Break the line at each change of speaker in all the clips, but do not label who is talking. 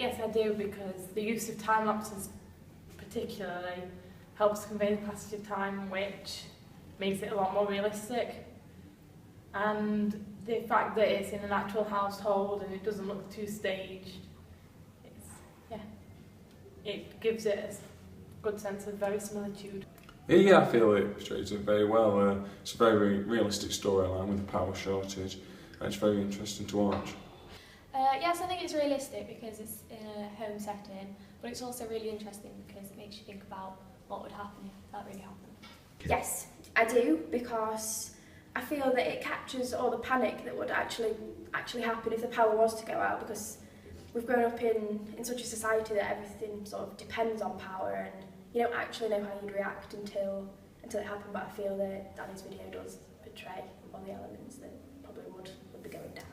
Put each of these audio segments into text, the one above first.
Yes, I do, because the use of time lapses particularly helps convey the passage of time, which makes it a lot more realistic. And the fact that it's in an actual household and it doesn't look too staged, it gives it a good sense of verisimilitude.
Yeah, I feel it portrays it very well. It's a very realistic storyline with a power shortage, and it's very interesting to watch.
Yes, I think it's realistic because it's in a home setting, but it's also really interesting because it makes you think about what would happen if that really happened.
Yes, I do, because I feel that it captures all the panic that would actually happen if the power was to go out, because we've grown up in such a society that everything sort of depends on power, and you don't actually know how you'd react until it happened. But I feel that Danny's video does portray all the elements that probably would be going down.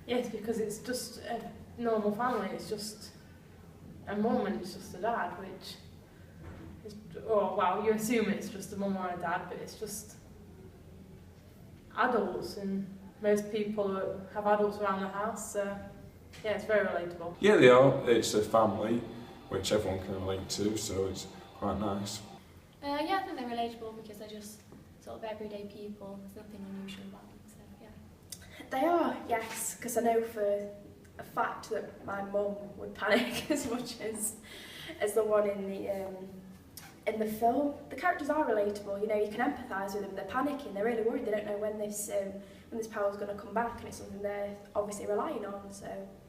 Yes, because it's just a normal family. It's just a mum and it's just a dad, which is, oh wow, you assume it's just a mum or a dad, but it's just adults, and most people have adults around the house, so yeah, it's very relatable.
Yeah, they are. It's a family which everyone can relate to, so it's quite nice.
Yeah, I think they're relatable because they're just sort of everyday people. There's nothing unusual about them, so yeah.
They are, yes, because I know for a fact that my mum would panic as much as the one in the film. The characters are relatable. You know, you can empathise with them. They're panicking. They're really worried. They don't know when this power is going to come back, and it's something they're obviously relying on. So,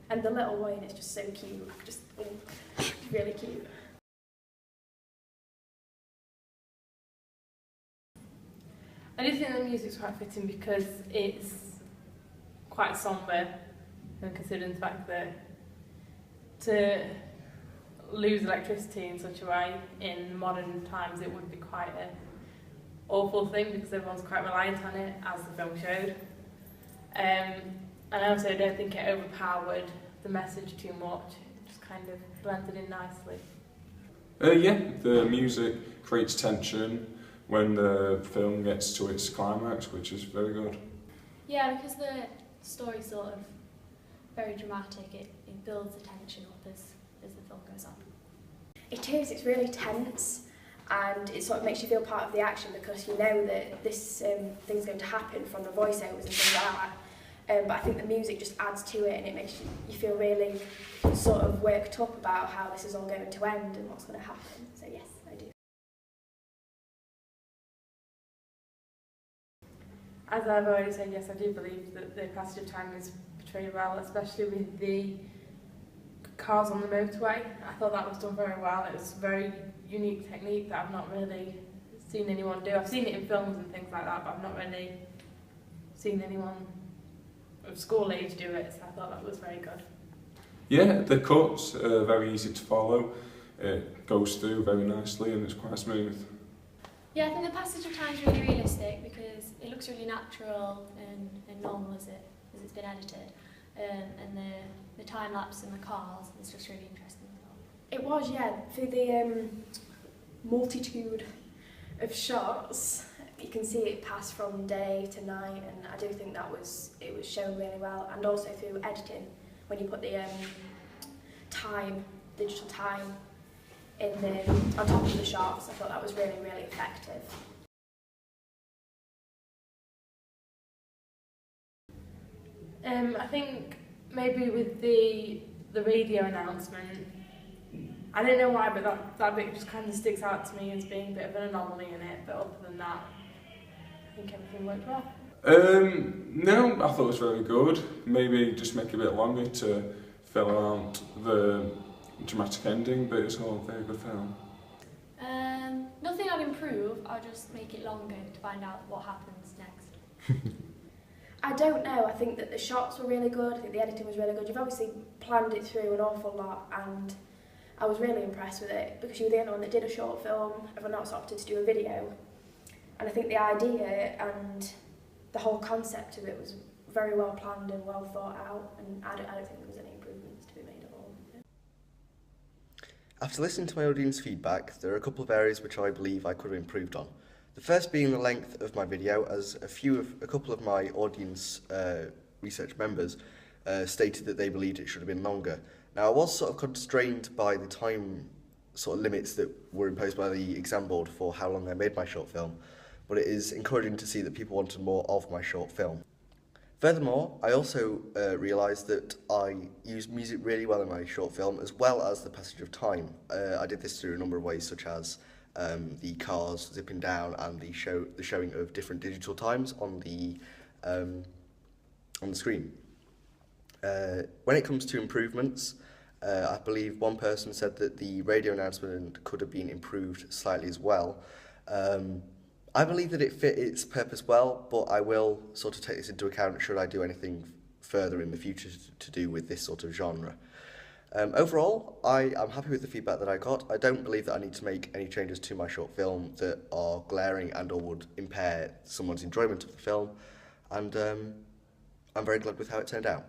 and the little Wayne is just so cute. Really cute.
I do think the music's quite fitting because it's quite sombre, and considering the fact that to lose electricity in such a way in modern times, it would be quite an awful thing because everyone's quite reliant on it, as the film showed. And I also don't think it overpowered the message too much. It just kind of blended in nicely.
Yeah, the music creates tension when the film gets to its climax, which is very good.
Yeah, because the story's sort of very dramatic, it builds the tension up as the film goes on.
It is, it's really tense, and it sort of makes you feel part of the action because you know that this thing's going to happen from the voiceovers and things like that. But I think the music just adds to it, and it makes you feel really sort of worked up about how this is all going to end and what's going to happen. So yes, I do.
As I've already said, yes, I do believe that the passage of time is portrayed well, especially with the cars on the motorway. I thought that was done very well. It was a very unique technique that I've not really seen anyone do. I've seen it in films and things like that, but I've not really seen anyone of school age do it, so I thought that was very good.
Yeah, the cuts are very easy to follow. It goes through very nicely and it's quite smooth.
Yeah, I think the passage of time is really realistic because it looks really natural and normal as it's been edited. And the time lapse in the cars is just really interesting as well.
It was, yeah, for the multitude of shots. You can see it pass from day to night, and I do think it was shown really well, and also through editing when you put the digital time on top of the shots. I thought that was really, really effective.
I think maybe with the radio announcement, I don't know why, but that bit just kind of sticks out to me as being a bit of an anomaly in it, but other than that, I think everything worked well.
No, I thought it was very good. Maybe just make it a bit longer to fill out the dramatic ending, but it's all a very good film.
Nothing I'd improve, I'll just make it longer to find out what happens next.
I don't know, I think that the shots were really good, I think the editing was really good. You've obviously planned it through an awful lot, and I was really impressed with it because you were the only one that did a short film, everyone else opted to do a video. And I think the idea and the whole concept of it was very well planned and well thought out, and I don't think there was any improvements to be made at all.
After listening to my audience feedback, there are a couple of areas which I believe I could have improved on. The first being the length of my video, as a couple of my audience research members stated that they believed it should have been longer. Now, I was sort of constrained by the time sort of limits that were imposed by the exam board for how long I made my short film, but it is encouraging to see that people wanted more of my short film. Furthermore, I also realised that I used music really well in my short film, as well as the passage of time. I did this through a number of ways, such as the cars zipping down and the showing of different digital times on the screen. When it comes to improvements, I believe one person said that the radio announcement could have been improved slightly as well. I believe that it fit its purpose well, but I will sort of take this into account should I do anything further in the future to do with this sort of genre. Overall, I am happy with the feedback that I got. I don't believe that I need to make any changes to my short film that are glaring and or would impair someone's enjoyment of the film, and I'm very glad with how it turned out.